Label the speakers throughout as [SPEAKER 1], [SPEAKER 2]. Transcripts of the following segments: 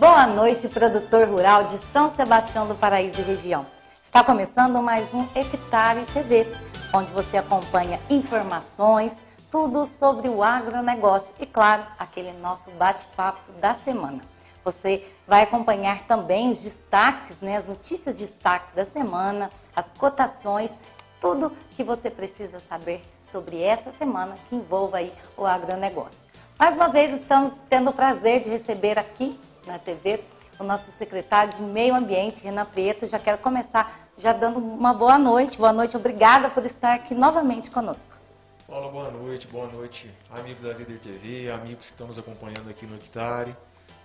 [SPEAKER 1] Boa noite, produtor rural de São Sebastião do Paraíso e região. Está começando mais um Hectare TV, onde você acompanha informações, tudo sobre o agronegócio e, claro, aquele nosso bate-papo da semana. Você vai acompanhar também os destaques, as notícias de destaque da semana, as cotações, tudo que você precisa saber sobre essa semana que envolva aí o agronegócio. Mais uma vez estamos tendo o prazer de receber aqui na TV o nosso secretário de Meio Ambiente, Renan Prieto. Já quero começar já dando uma boa noite, obrigada por estar aqui novamente conosco.
[SPEAKER 2] Olá, boa noite amigos da Líder TV, amigos que estão nos acompanhando aqui no Hectare.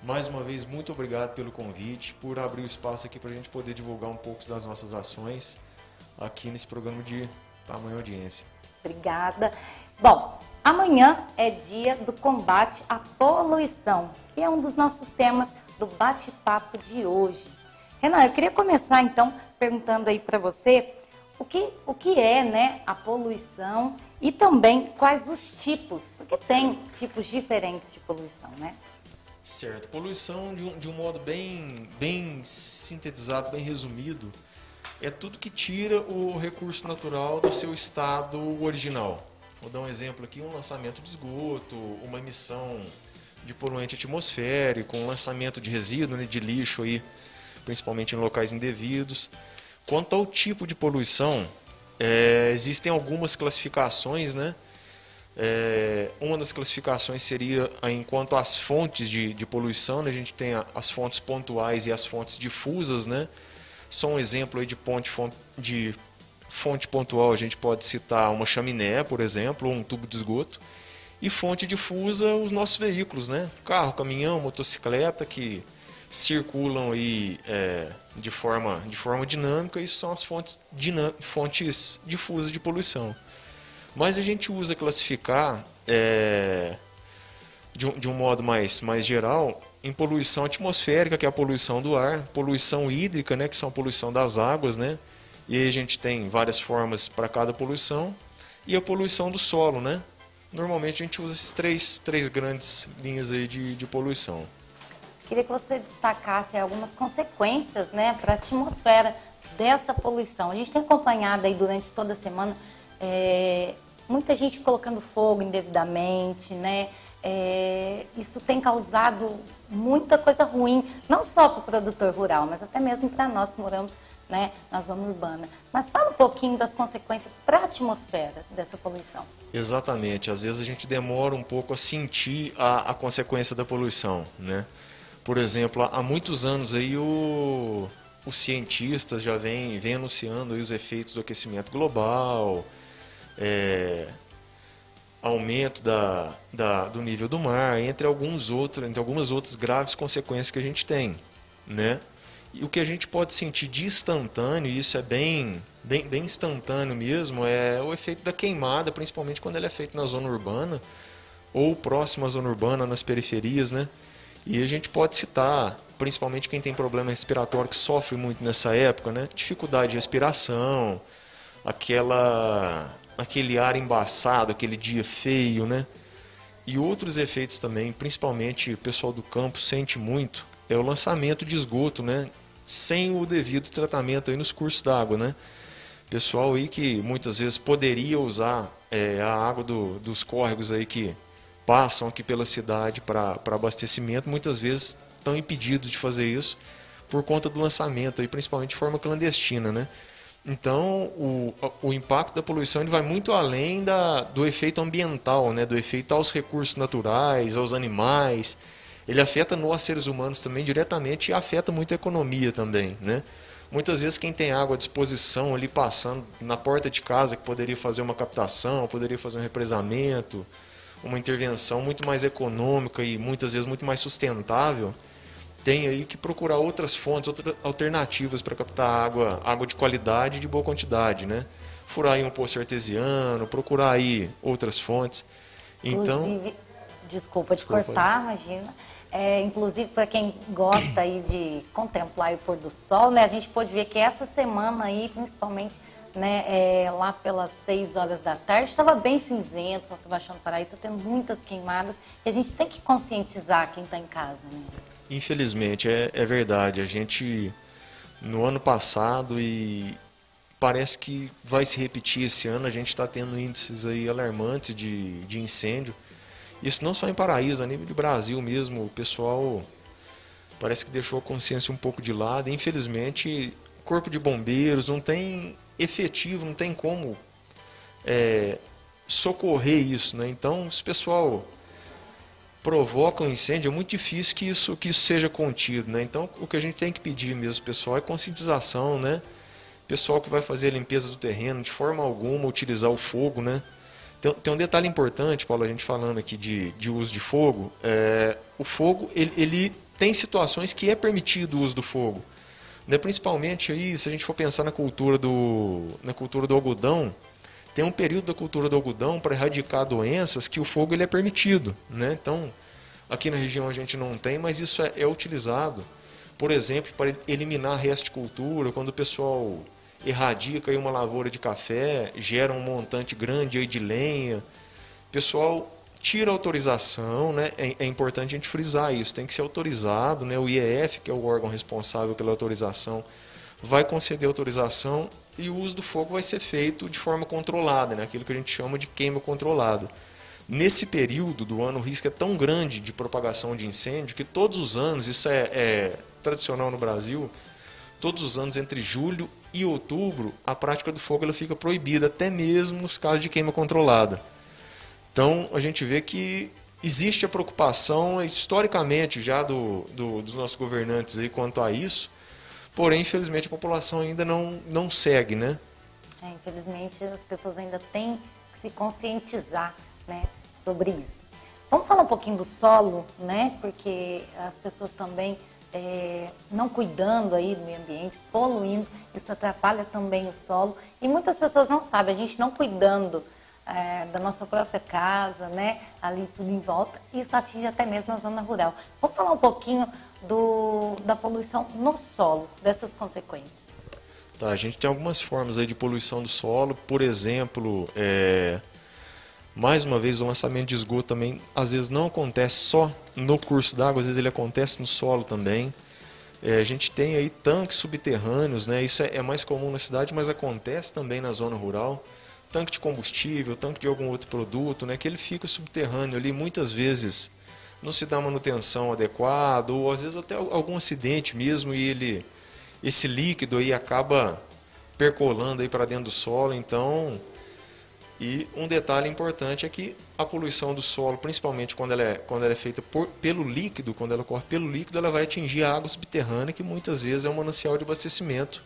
[SPEAKER 2] Mais uma vez, muito obrigado pelo convite, por abrir o espaço aqui para a gente poder divulgar um pouco das nossas ações aqui nesse programa de tamanha audiência.
[SPEAKER 1] Obrigada. Bom, amanhã é dia do combate à poluição e é um dos nossos temas do bate-papo de hoje. Renan, eu queria começar então perguntando aí para você o que é, a poluição e também quais os tipos, porque tem tipos diferentes de poluição, né?
[SPEAKER 2] Certo. Poluição, de um modo bem sintetizado, bem resumido, é tudo que tira o recurso natural do seu estado original. Vou dar um exemplo aqui, um lançamento de esgoto, uma emissão de poluente atmosférico, um lançamento de resíduo, de lixo, aí, principalmente em locais indevidos. Quanto ao tipo de poluição, existem algumas classificações, né? Uma das classificações seria enquanto às fontes de poluição, né? A gente tem as fontes pontuais e as fontes difusas, né? Só um exemplo aí de fonte pontual, a gente pode citar uma chaminé, por exemplo, ou um tubo de esgoto. E fonte difusa, os nossos veículos, né? Carro, caminhão, motocicleta, que circulam aí, de forma dinâmica. Isso são as fontes difusas de poluição. Mas a gente usa classificar de um modo mais geral em poluição atmosférica, que é a poluição do ar, poluição hídrica, né, que são a poluição das águas, né, e aí a gente tem várias formas para cada poluição, e a poluição do solo, né. Normalmente a gente usa essas três grandes linhas aí de poluição.
[SPEAKER 1] Queria que você destacasse algumas consequências, para a atmosfera dessa poluição. A gente tem acompanhado aí durante toda a semana muita gente colocando fogo indevidamente, isso tem causado muita coisa ruim, não só para o produtor rural, mas até mesmo para nós que moramos, na zona urbana. Mas fala um pouquinho das consequências para a atmosfera dessa poluição.
[SPEAKER 2] Exatamente, às vezes a gente demora um pouco a sentir a consequência da poluição, né? Por exemplo, há muitos anos aí os cientistas já vêm anunciando aí os efeitos do aquecimento global, aumento do nível do mar, entre algumas outras graves consequências que a gente tem, né? E o que a gente pode sentir de instantâneo, e isso é bem instantâneo mesmo, é o efeito da queimada, principalmente quando ela é feita na zona urbana ou próxima à zona urbana, nas periferias, né? E a gente pode citar, principalmente quem tem problema respiratório, que sofre muito nessa época, né? Dificuldade de respiração, aquele ar embaçado, aquele dia feio, né? E outros efeitos também, principalmente o pessoal do campo sente muito, é o lançamento de esgoto, né? Sem o devido tratamento aí nos cursos d'água, né? Pessoal aí que muitas vezes poderia usar a água dos córregos aí que passam aqui pela cidade para abastecimento, muitas vezes estão impedidos de fazer isso por conta do lançamento, aí, principalmente de forma clandestina, né? Então, o impacto da poluição ele vai muito além do efeito ambiental, né? Do efeito aos recursos naturais, aos animais. Ele afeta nós, seres humanos, também diretamente e afeta muito a economia também, né? Muitas vezes quem tem água à disposição ali passando na porta de casa, que poderia fazer uma captação, poderia fazer um represamento, uma intervenção muito mais econômica e muitas vezes muito mais sustentável, tem aí que procurar outras fontes, outras alternativas para captar água de qualidade e de boa quantidade, né? Furar aí um poço artesiano, procurar aí outras fontes. Então,
[SPEAKER 1] inclusive, desculpa te cortar, imagina. Inclusive, para quem gosta aí de contemplar o pôr do sol, a gente pode ver que essa semana aí, principalmente, lá pelas 6 horas da tarde, estava bem cinzento, São Sebastião do Paraíso, está tendo muitas queimadas, e a gente tem que conscientizar quem está em casa, né?
[SPEAKER 2] Infelizmente, é verdade. A gente, no ano passado, e parece que vai se repetir esse ano, a gente está tendo índices aí alarmantes de incêndio. Isso não só em Paraíso, a nível de Brasil mesmo, o pessoal parece que deixou a consciência um pouco de lado. Infelizmente, o corpo de bombeiros não tem efetivo, não tem como socorrer isso, né? Então, se o pessoal provoca um incêndio, é muito difícil que isso seja contido, né? Então, o que a gente tem que pedir mesmo, pessoal, é conscientização, né? Pessoal que vai fazer a limpeza do terreno, de forma alguma, utilizar o fogo, né? Tem um detalhe importante, Paulo, a gente falando aqui de uso de fogo. O fogo, ele tem situações que é permitido o uso do fogo, né? Principalmente aí, se a gente for pensar na cultura do algodão, tem um período da cultura do algodão para erradicar doenças que o fogo ele é permitido, né? Então, aqui na região a gente não tem, mas isso é utilizado, por exemplo, para eliminar resto de cultura, quando o pessoal erradica aí uma lavoura de café, gera um montante grande aí de lenha, o pessoal tira a autorização, né? É importante a gente frisar isso, tem que ser autorizado, né? O IEF, que é o órgão responsável pela autorização, vai conceder autorização e o uso do fogo vai ser feito de forma controlada, né? Aquilo que a gente chama de queima controlada. Nesse período do ano, o risco é tão grande de propagação de incêndio que todos os anos, isso é tradicional no Brasil, todos os anos entre julho e outubro, a prática do fogo ela fica proibida, até mesmo nos casos de queima controlada. Então, a gente vê que existe a preocupação, historicamente, já dos nossos governantes aí quanto a isso, porém, infelizmente, a população ainda não segue, né?
[SPEAKER 1] Infelizmente, as pessoas ainda têm que se conscientizar, né, sobre isso. Vamos falar um pouquinho do solo, né? Porque as pessoas também não cuidando aí do meio ambiente, poluindo, isso atrapalha também o solo. E muitas pessoas não sabem, a gente não cuidando da nossa própria casa, né? Ali tudo em volta, isso atinge até mesmo a zona rural. Vamos falar um pouquinho da poluição no solo, dessas consequências.
[SPEAKER 2] Tá, a gente tem algumas formas aí de poluição do solo, por exemplo, mais uma vez o lançamento de esgoto também, às vezes não acontece só no curso d'água, às vezes ele acontece no solo também. A gente tem aí tanques subterrâneos, né? Isso é mais comum na cidade, mas acontece também na zona rural. Tanque de combustível, tanque de algum outro produto, né? Que ele fica subterrâneo ali, muitas vezes não se dá manutenção adequada, ou às vezes até algum acidente mesmo, e esse líquido aí acaba percolando aí para dentro do solo. Então, e um detalhe importante é que a poluição do solo, principalmente quando ela é feita pelo líquido, quando ela ocorre pelo líquido, ela vai atingir a água subterrânea, que muitas vezes é um manancial de abastecimento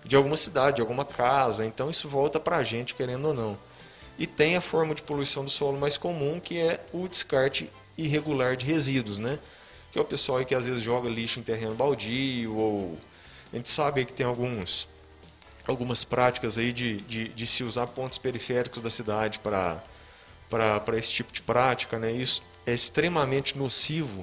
[SPEAKER 2] de alguma cidade, de alguma casa. Então isso volta para a gente, querendo ou não. E tem a forma de poluição do solo mais comum, que é o descarte irregular de resíduos, né? Que é o pessoal que às vezes joga lixo em terreno baldio, ou a gente sabe que tem algumas práticas aí de se usar pontos periféricos da cidade para esse tipo de prática, né? Isso é extremamente nocivo,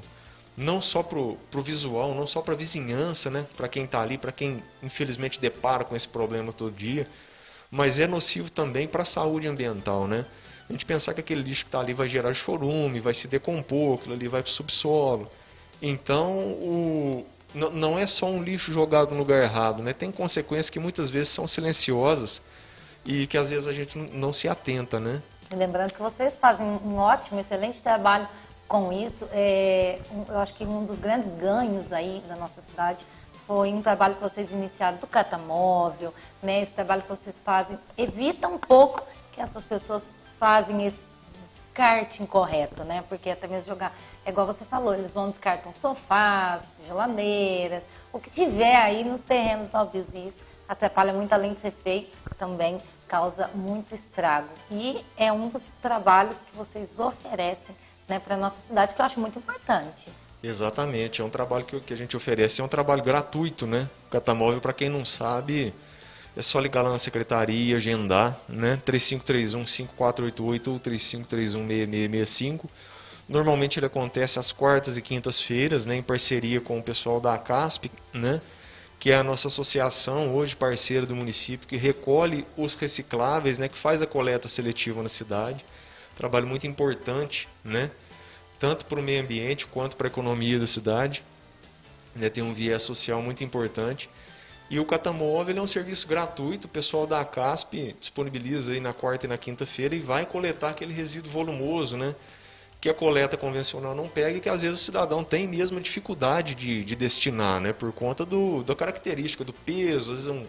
[SPEAKER 2] não só para o visual, não só para a vizinhança, né? Para quem está ali, para quem infelizmente depara com esse problema todo dia, mas é nocivo também para a saúde ambiental, né? A gente pensar que aquele lixo que está ali vai gerar chorume, vai se decompor, aquilo ali vai para o subsolo. Então, não é só um lixo jogado no lugar errado, né? Tem consequências que muitas vezes são silenciosas e que às vezes a gente não se atenta, né?
[SPEAKER 1] Lembrando que vocês fazem um ótimo, excelente trabalho com isso. Eu acho que um dos grandes ganhos aí da nossa cidade foi um trabalho que vocês iniciaram do catamóvel, né? Esse trabalho que vocês fazem evita um pouco que essas pessoas fazem esse descarte incorreto, né? Porque até mesmo jogar, é igual você falou, eles vão descartam sofás, geladeiras, o que tiver aí nos terrenos baldios, e isso atrapalha muito, além de ser feio, também causa muito estrago. E é um dos trabalhos que vocês oferecem, né, para a nossa cidade, que eu acho muito importante.
[SPEAKER 2] Exatamente, é um trabalho que a gente oferece, é um trabalho gratuito, né? O catamóvel, para quem não sabe, é só ligar lá na secretaria, agendar, né? 3531-5488 ou 3531-6665. Normalmente ele acontece às quartas e quintas-feiras, né? Em parceria com o pessoal da ACASP, né? Que é a nossa associação, hoje parceira do município, que recolhe os recicláveis, né? Que faz a coleta seletiva na cidade. Trabalho muito importante, né? Tanto para o meio ambiente quanto para a economia da cidade. né, tem um viés social muito importante. E o Catamóvel é um serviço gratuito, o pessoal da CASP disponibiliza aí na quarta e na quinta-feira e vai coletar aquele resíduo volumoso, né, que a coleta convencional não pega e que às vezes o cidadão tem mesmo dificuldade de destinar, né, por conta da característica do peso, às vezes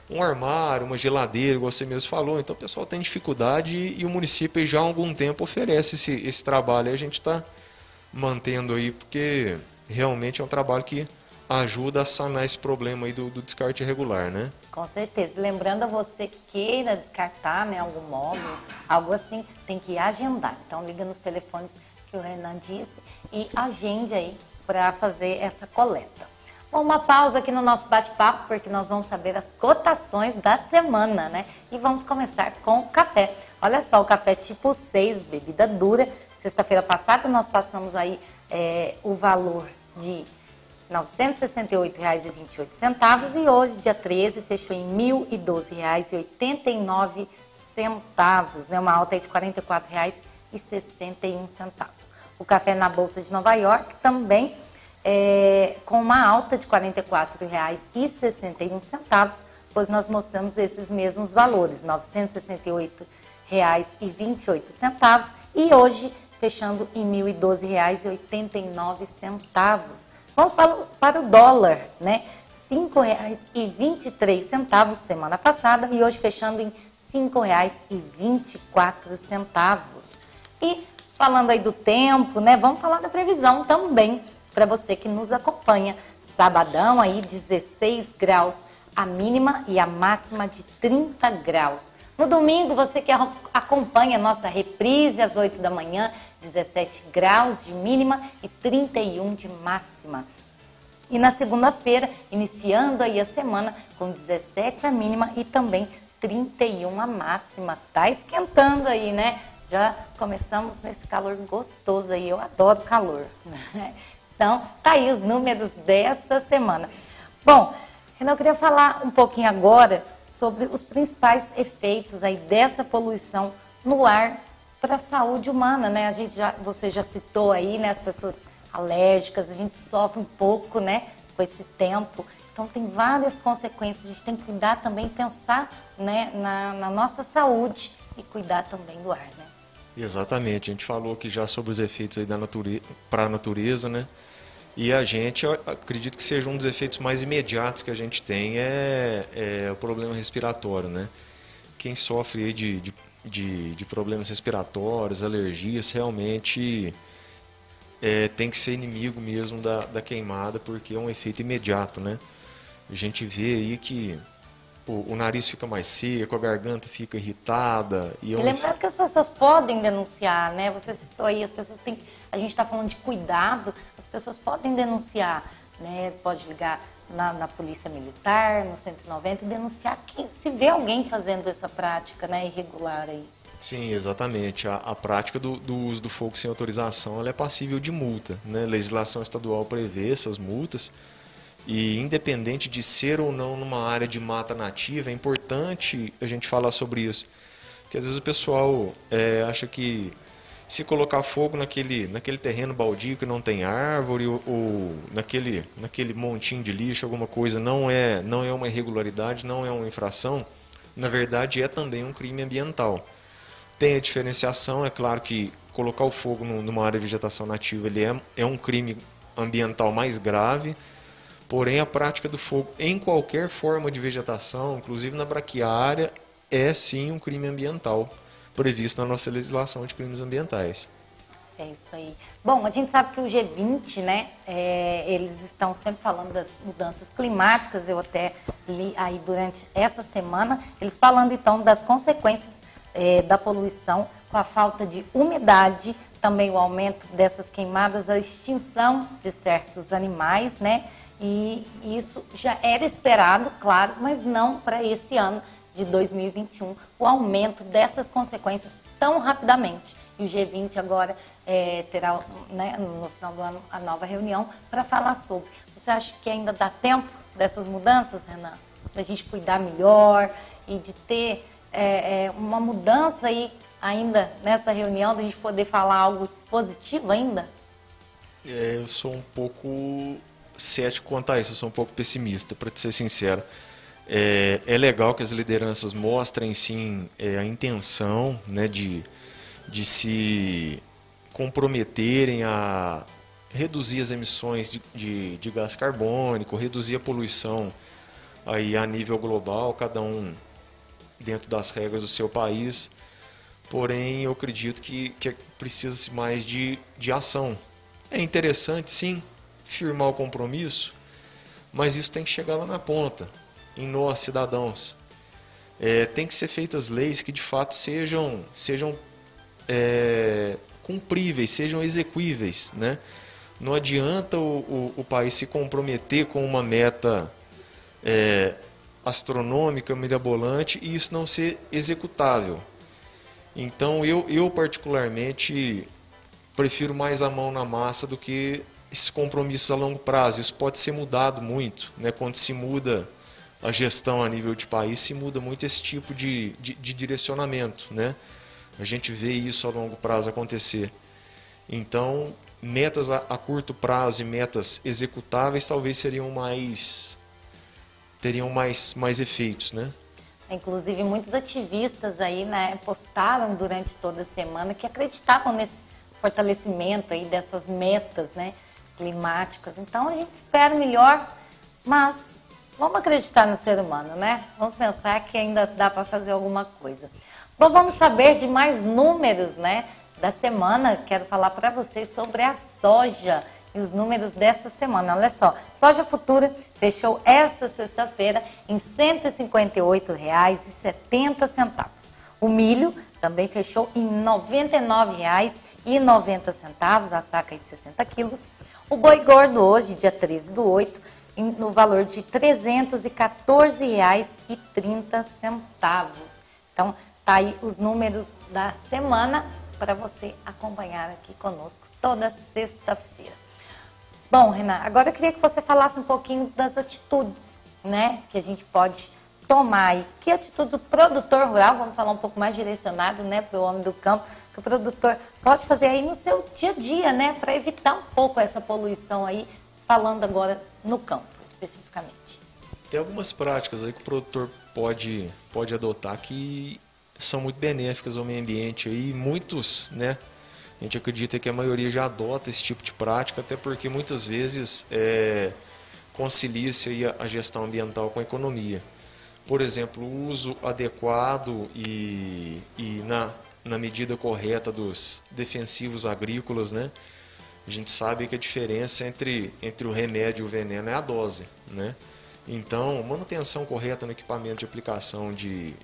[SPEAKER 2] um armário, uma geladeira, igual você mesmo falou, então o pessoal tem dificuldade e o município já há algum tempo oferece esse trabalho, e a gente está mantendo aí, porque realmente é um trabalho que ajuda a sanar esse problema aí do descarte irregular, né?
[SPEAKER 1] Com certeza. Lembrando a você que queira descartar, né, algum móvel, algo assim, tem que agendar. Então liga nos telefones que o Renan disse e agende aí para fazer essa coleta. Bom, uma pausa aqui no nosso bate-papo, porque nós vamos saber as cotações da semana, né? E vamos começar com o café. Olha só, o café tipo 6, bebida dura. Sexta-feira passada nós passamos aí o valor de R$ 968,28 e hoje, dia 13, fechou em R$ 1.012,89, né? Uma alta aí de R$ 44,61. O café na Bolsa de Nova York também com uma alta de R$ 44,61, pois nós mostramos esses mesmos valores, R$ 968,28 e hoje fechando em R$ 1.012,89. Vamos para o dólar, né? R$ 5,23 semana passada e hoje fechando em R$ 5,24. E falando aí do tempo, né? Vamos falar da previsão também para você que nos acompanha. Sabadão aí 16 graus a mínima e a máxima de 30 graus. No domingo, você que acompanha a nossa reprise às 8 da manhã, 17 graus de mínima e 31 de máxima. E na segunda-feira, iniciando aí a semana com 17 a mínima e também 31 a máxima. Tá esquentando aí, né? Já começamos nesse calor gostoso aí, eu adoro calor, né? Então, tá aí os números dessa semana. Bom, eu queria falar um pouquinho agora sobre os principais efeitos aí dessa poluição no ar para a saúde humana, né? Você já citou aí, né, as pessoas alérgicas, a gente sofre um pouco, né, com esse tempo. Então tem várias consequências, a gente tem que cuidar também, pensar, né, na nossa saúde e cuidar também do ar, né?
[SPEAKER 2] Exatamente, a gente falou aqui já sobre os efeitos aí para a natureza, né? E a gente, eu acredito que seja um dos efeitos mais imediatos que a gente tem é o problema respiratório, né? Quem sofre aí de problemas respiratórios, alergias, realmente tem que ser inimigo mesmo da queimada, porque é um efeito imediato, né? A gente vê aí que o nariz fica mais seco, a garganta fica irritada. E
[SPEAKER 1] lembrando que as pessoas podem denunciar, né? Você citou aí, as pessoas têm... A gente está falando de cuidado, as pessoas podem denunciar, né? Pode ligar na Polícia Militar, no 190 e denunciar que se vê alguém fazendo essa prática, né, irregular aí.
[SPEAKER 2] Sim, exatamente. A prática do uso do fogo sem autorização ela é passível de multa, né? A legislação estadual prevê essas multas. E independente de ser ou não numa área de mata nativa, é importante a gente falar sobre isso. Porque às vezes o pessoal acha que se colocar fogo naquele terreno baldio que não tem árvore ou naquele montinho de lixo, alguma coisa, não é uma irregularidade, não é uma infração, na verdade é também um crime ambiental. Tem a diferenciação, é claro que colocar o fogo numa área de vegetação nativa ele é um crime ambiental mais grave. Porém, a prática do fogo em qualquer forma de vegetação, inclusive na braquiária, é sim um crime ambiental, previsto na nossa legislação de crimes ambientais.
[SPEAKER 1] É isso aí. Bom, a gente sabe que o G20, né, eles estão sempre falando das mudanças climáticas, eu até li aí durante essa semana, eles falando então das consequências da poluição com a falta de umidade, também o aumento dessas queimadas, a extinção de certos animais, né? E isso já era esperado, claro, mas não para esse ano de 2021, o aumento dessas consequências tão rapidamente. E o G20 agora terá, né, no final do ano, a nova reunião para falar sobre. Você acha que ainda dá tempo dessas mudanças, Renan? Da gente cuidar melhor e de ter uma mudança aí ainda nessa reunião, da gente poder falar algo positivo ainda?
[SPEAKER 2] Eu sou um pouco cético quanto a isso, eu sou um pouco pessimista, para te ser sincero. É legal que as lideranças mostrem, sim, a intenção, né, de se comprometerem a reduzir as emissões de gás carbônico, reduzir a poluição aí a nível global, cada um dentro das regras do seu país. Porém, eu acredito que precisa-se mais de ação. É interessante, sim, firmar o compromisso, mas isso tem que chegar lá na ponta, em nós, cidadãos. Tem que ser feitas leis que, de fato, sejam cumpríveis, sejam execuíveis, né? Não adianta o país se comprometer com uma meta astronômica, mirabolante, e isso não ser executável. Então, eu particularmente prefiro mais a mão na massa do que esses compromissos a longo prazo. Isso pode ser mudado muito, né? Quando se muda a gestão a nível de país, se muda muito esse tipo de direcionamento, né? A gente vê isso a longo prazo acontecer. Então, metas a curto prazo e metas executáveis talvez teriam mais efeitos, né?
[SPEAKER 1] Inclusive, muitos ativistas aí, né, postaram durante toda a semana que acreditavam nesse fortalecimento aí dessas metas, né, climáticas. Então, a gente espera melhor, mas vamos acreditar no ser humano, né? Vamos pensar que ainda dá para fazer alguma coisa. Bom, vamos saber de mais números, né, da semana. Quero falar para vocês sobre a soja e os números dessa semana. Olha só, soja futura fechou essa sexta-feira em R$ 158,70. O milho também fechou em R$ 99,90, a saca de 60 quilos. O boi gordo hoje, dia 13/8, no valor de R$ 314,30. Então, tá aí os números da semana para você acompanhar aqui conosco toda sexta-feira. Bom, Renan, agora eu queria que você falasse um pouquinho das atitudes, né, que a gente pode tomar aí. Que atitudes o produtor rural, vamos falar um pouco mais direcionado, né, para o homem do campo, que o produtor pode fazer aí no seu dia a dia, né, para evitar um pouco essa poluição aí, falando agora no campo, especificamente.
[SPEAKER 2] Tem algumas práticas aí que o produtor pode adotar que são muito benéficas ao meio ambiente aí, muitos, né? A gente acredita que a maioria já adota esse tipo de prática, até porque muitas vezes concilia-se aí a gestão ambiental com a economia. Por exemplo, o uso adequado e na medida correta dos defensivos agrícolas, né? A gente sabe que a diferença entre o remédio e o veneno é a dose, né? Então, manutenção correta no equipamento de aplicação de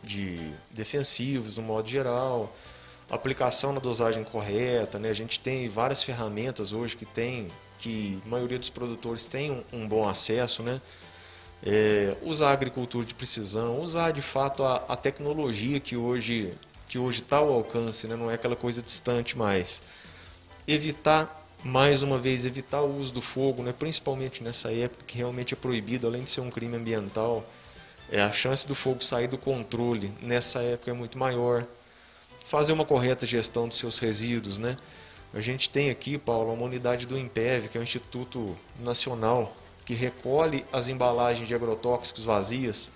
[SPEAKER 2] defensivos, no modo geral, aplicação na dosagem correta, né? A gente tem várias ferramentas hoje que a maioria dos produtores tem um bom acesso, né? Usar a agricultura de precisão, usar de fato a tecnologia que hoje está ao alcance, né? Não é aquela coisa distante mais. Mais uma vez, evitar o uso do fogo, né? Principalmente nessa época que realmente é proibido, além de ser um crime ambiental, a chance do fogo sair do controle nessa época é muito maior. Fazer uma correta gestão dos seus resíduos, né? A gente tem aqui, Paulo, uma unidade do INPEV, que é o Instituto Nacional, que recolhe as embalagens de agrotóxicos vazias.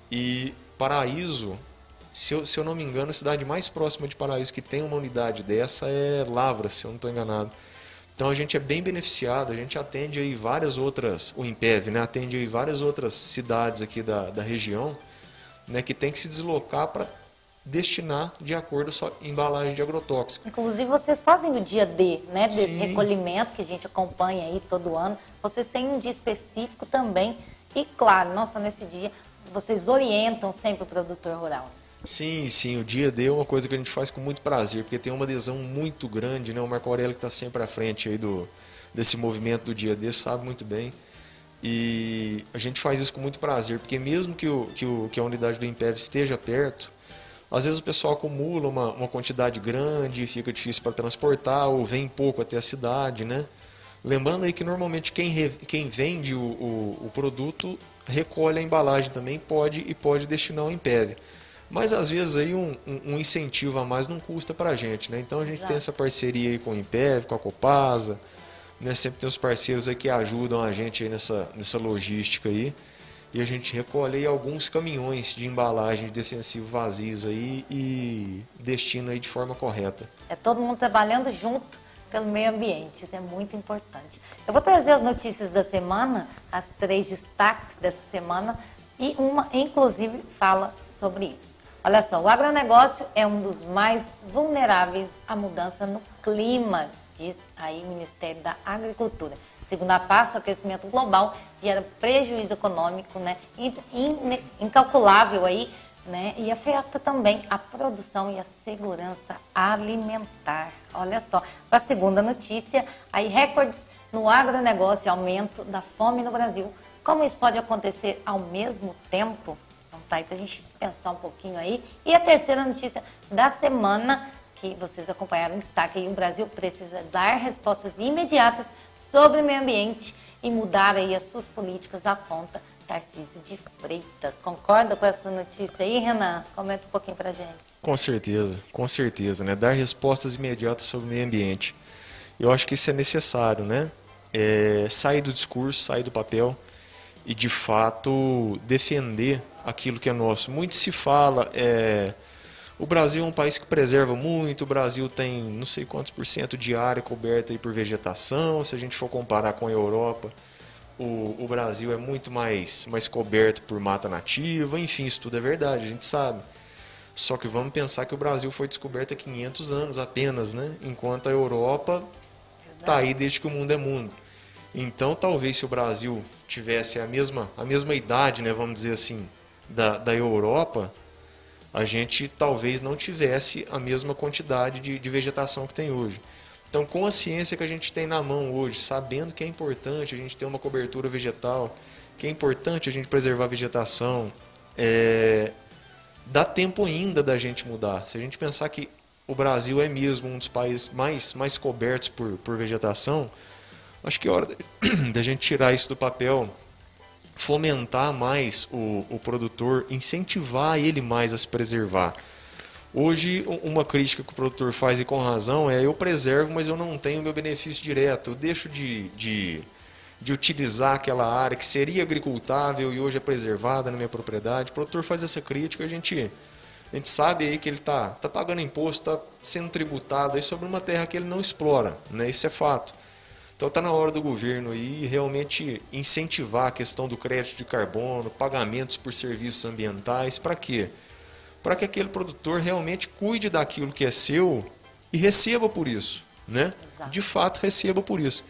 [SPEAKER 2] E Paraíso, se eu não me engano, a cidade mais próxima de Paraíso que tem uma unidade dessa é Lavras, se eu não estou enganado. Então a gente é bem beneficiado, a gente atende aí várias outras, o INPEV, né, atende aí várias outras cidades aqui da região, né, que tem que se deslocar para destinar de acordo com a embalagem de agrotóxico.
[SPEAKER 1] Inclusive vocês fazem o dia D, né, desse
[SPEAKER 2] Sim.
[SPEAKER 1] recolhimento que a gente acompanha aí todo ano. Vocês têm um dia específico também e, claro, nossa, nesse dia vocês orientam sempre o produtor rural.
[SPEAKER 2] Sim, sim, o dia D é uma coisa que a gente faz com muito prazer, porque tem uma adesão muito grande, né? O Marco Aurélio que está sempre à frente aí desse movimento do dia D sabe muito bem. E a gente faz isso com muito prazer, porque mesmo que a unidade do INPEV esteja perto, às vezes o pessoal acumula uma quantidade grande, fica difícil para transportar, ou vem pouco até a cidade, né? Lembrando aí que normalmente quem vende o produto recolhe a embalagem também, pode destinar ao INPEV. Mas às vezes aí um incentivo a mais não custa para a gente, né? Então a gente tem essa parceria aí com o INPEV, com a Copasa, né? Sempre tem os parceiros aí que ajudam a gente aí nessa logística aí. E a gente recolhe aí alguns caminhões de embalagem de defensivo vazios aí e destina aí de forma correta.
[SPEAKER 1] É todo mundo trabalhando junto pelo meio ambiente, isso é muito importante. Eu vou trazer as notícias da semana, as 3 destaques dessa semana, e uma, inclusive, fala sobre isso. Olha só, o agronegócio é um dos mais vulneráveis à mudança no clima, diz aí o Ministério da Agricultura. Segundo a PASSO, o aquecimento global gera prejuízo econômico, né, incalculável aí, né, e afeta também a produção e a segurança alimentar. Olha só, para a segunda notícia, aí recordes no agronegócio e aumento da fome no Brasil. Como isso pode acontecer ao mesmo tempo? Então tá aí para a gente pensar um pouquinho aí. E a terceira notícia da semana, que vocês acompanharam em destaque aí, o Brasil precisa dar respostas imediatas sobre o meio ambiente e mudar aí as suas políticas, aponta Tarcísio de Freitas. Concorda com essa notícia aí, Renan? Comenta um pouquinho pra gente.
[SPEAKER 2] Com certeza, né? Dar respostas imediatas sobre o meio ambiente. Eu acho que isso é necessário, né? Sair do discurso, sair do papel e, de fato, defender aquilo que é nosso. Muito se fala, o Brasil é um país que preserva muito, o Brasil tem não sei quantos % de área coberta aí por vegetação, se a gente for comparar com a Europa, o Brasil é muito mais coberto por mata nativa, enfim, isso tudo é verdade, a gente sabe. Só que vamos pensar que o Brasil foi descoberto há 500 anos apenas, né? Enquanto a Europa está aí desde que o mundo é mundo. Então, talvez se o Brasil tivesse a mesma idade, né, vamos dizer assim, da Europa, a gente talvez não tivesse a mesma quantidade de vegetação que tem hoje. Então, com a ciência que a gente tem na mão hoje, sabendo que é importante a gente ter uma cobertura vegetal, que é importante a gente preservar a vegetação, dá tempo ainda da gente mudar. Se a gente pensar que o Brasil é mesmo um dos países mais cobertos por vegetação, acho que é hora da gente tirar isso do papel, fomentar mais o produtor, incentivar ele mais a se preservar. Hoje, uma crítica que o produtor faz, e com razão, eu preservo, mas eu não tenho meu benefício direto. Eu deixo de utilizar aquela área que seria agricultável e hoje é preservada na minha propriedade. O produtor faz essa crítica, a gente sabe aí que ele está pagando imposto, está sendo tributado aí sobre uma terra que ele não explora, né? Isso é fato. Então está na hora do governo aí realmente incentivar a questão do crédito de carbono, pagamentos por serviços ambientais. Para quê? Para que aquele produtor realmente cuide daquilo que é seu e receba por isso, né?
[SPEAKER 1] Exato.
[SPEAKER 2] De fato receba por isso.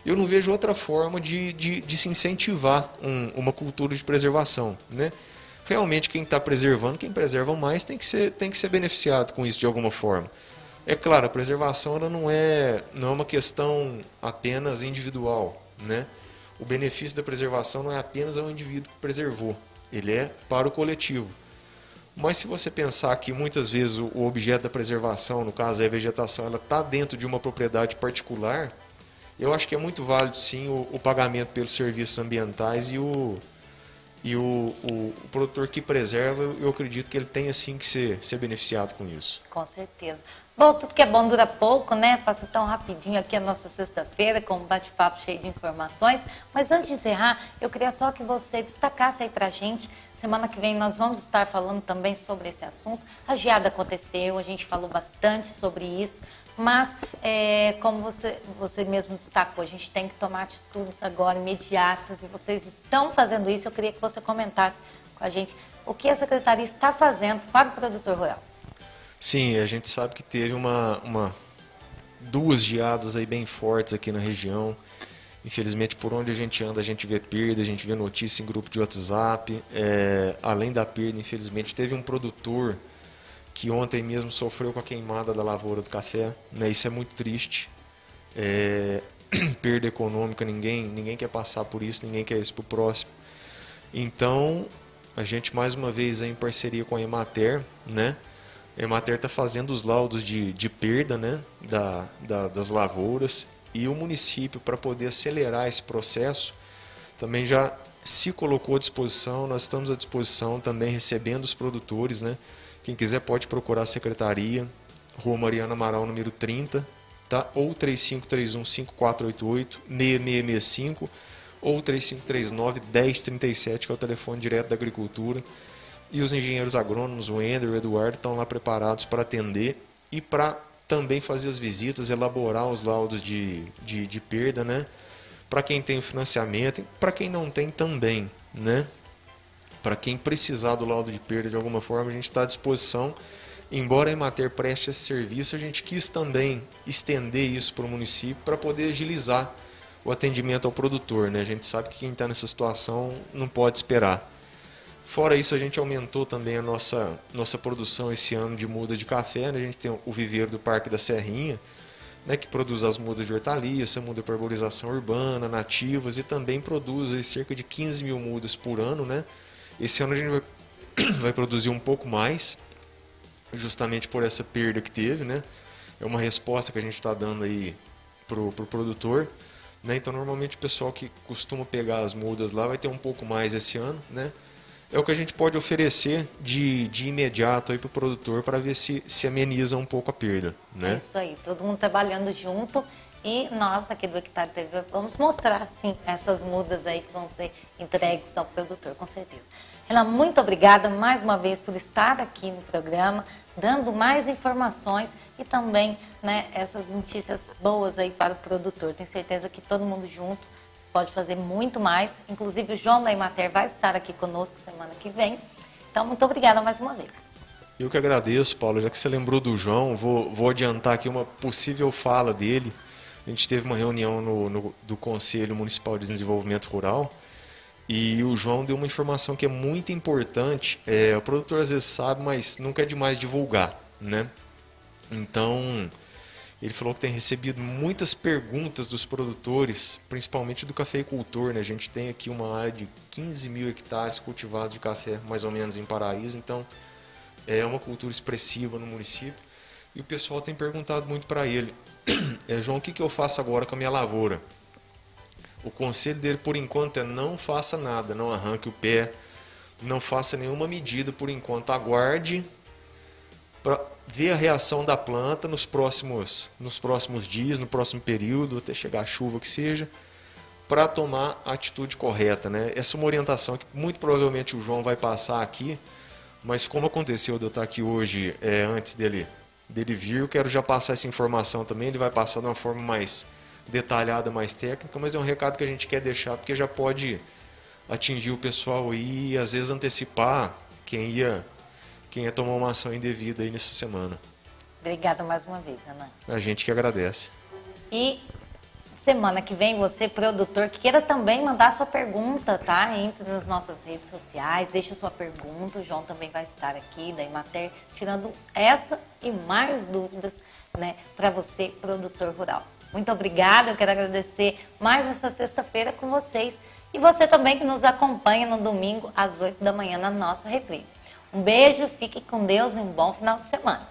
[SPEAKER 2] Eu não vejo outra forma de se incentivar uma cultura de preservação, né? Realmente quem está preservando, quem preserva mais tem que ser beneficiado com isso de alguma forma. É claro, a preservação ela não é uma questão apenas individual, né? O benefício da preservação não é apenas ao indivíduo que preservou, ele é para o coletivo. Mas se você pensar que muitas vezes o objeto da preservação, no caso a vegetação, ela está dentro de uma propriedade particular, eu acho que é muito válido sim o pagamento pelos serviços ambientais e o produtor que preserva, eu acredito que ele tem sim que ser beneficiado com isso.
[SPEAKER 1] Com certeza. Bom, tudo que é bom dura pouco, né? Passa tão rapidinho aqui a nossa sexta-feira com um bate-papo cheio de informações. Mas antes de encerrar, eu queria só que você destacasse aí pra gente. Semana que vem nós vamos estar falando também sobre esse assunto. A geada aconteceu, a gente falou bastante sobre isso. Mas, como você mesmo destacou, a gente tem que tomar atitudes agora imediatas. E vocês estão fazendo isso. Eu queria que você comentasse com a gente o que a Secretaria está fazendo para o produtor rural.
[SPEAKER 2] Sim, a gente sabe que teve duas geadas aí bem fortes aqui na região. Infelizmente, por onde a gente anda, a gente vê perda, a gente vê notícia em grupo de WhatsApp. Além da perda, infelizmente, teve um produtor que ontem mesmo sofreu com a queimada da lavoura do café, né? Isso é muito triste. Perda econômica, ninguém quer passar por isso, ninguém quer isso para o próximo. Então, a gente mais uma vez aí, em parceria com a Emater, né? A Emater está fazendo os laudos de perda, né, das lavouras, e o município, para poder acelerar esse processo, também já se colocou à disposição. Nós estamos à disposição também recebendo os produtores, né? Quem quiser pode procurar a secretaria, Rua Mariana Amaral, número 30, tá? Ou 3531-5488-6665 ou 3539-1037, que é o telefone direto da agricultura. E os engenheiros agrônomos, o Ender e o Eduardo, estão lá preparados para atender e para também fazer as visitas, elaborar os laudos de perda, né? Para quem tem o financiamento, para quem não tem também, né? Para quem precisar do laudo de perda de alguma forma, a gente está à disposição. Embora a Emater preste esse serviço, a gente quis também estender isso para o município para poder agilizar o atendimento ao produtor, né? A gente sabe que quem está nessa situação não pode esperar. Fora isso, a gente aumentou também a nossa produção esse ano de muda de café, né? A gente tem o viveiro do Parque da Serrinha, né, que produz as mudas de hortaliça, muda para arborização urbana, nativas, e também produz aí cerca de 15 mil mudas por ano, né? Esse ano a gente vai produzir um pouco mais, justamente por essa perda que teve, né? É uma resposta que a gente está dando aí pro produtor, né? Então, normalmente o pessoal que costuma pegar as mudas lá vai ter um pouco mais esse ano, né? É o que a gente pode oferecer de imediato aí para o produtor para ver se ameniza um pouco a perda, né?
[SPEAKER 1] É isso aí, todo mundo trabalhando junto e nós aqui do Hectare TV vamos mostrar, sim, essas mudas aí que vão ser entregues ao produtor, com certeza. Renan, muito obrigada mais uma vez por estar aqui no programa, dando mais informações e também, né, essas notícias boas aí para o produtor. Tenho certeza que todo mundo junto pode fazer muito mais. Inclusive o João da Emater vai estar aqui conosco semana que vem. Então, muito obrigada mais uma vez.
[SPEAKER 2] Eu que agradeço, Paulo. Já que você lembrou do João, vou adiantar aqui uma possível fala dele. A gente teve uma reunião do Conselho Municipal de Desenvolvimento Rural e o João deu uma informação que é muito importante. O produtor às vezes sabe, mas nunca é demais divulgar, né? Então, ele falou que tem recebido muitas perguntas dos produtores, principalmente do cafeicultor, né? A gente tem aqui uma área de 15 mil hectares cultivados de café, mais ou menos em Paraíso, então é uma cultura expressiva no município. E o pessoal tem perguntado muito para ele, João, o que eu faço agora com a minha lavoura? O conselho dele, por enquanto, é não faça nada, não arranque o pé, não faça nenhuma medida por enquanto, aguarde para ver a reação da planta nos próximos dias, no próximo período, até chegar a chuva que seja, para tomar a atitude correta, né? Essa é uma orientação que muito provavelmente o João vai passar aqui, mas como aconteceu de eu estar aqui hoje, antes dele vir, eu quero já passar essa informação também. Ele vai passar de uma forma mais detalhada, mais técnica, mas é um recado que a gente quer deixar, porque já pode atingir o pessoal aí e às vezes antecipar quem ia tomar uma ação indevida aí nessa semana.
[SPEAKER 1] Obrigada mais uma vez, Ana.
[SPEAKER 2] A gente que agradece.
[SPEAKER 1] E semana que vem, você, produtor, que queira também mandar sua pergunta, tá? Entre nas nossas redes sociais, deixa sua pergunta. O João também vai estar aqui da Emater, tirando essa e mais dúvidas, né, para você, produtor rural. Muito obrigada, eu quero agradecer mais essa sexta-feira com vocês. E você também que nos acompanha no domingo às 8 da manhã na nossa reprise. Um beijo, fique com Deus e um bom final de semana.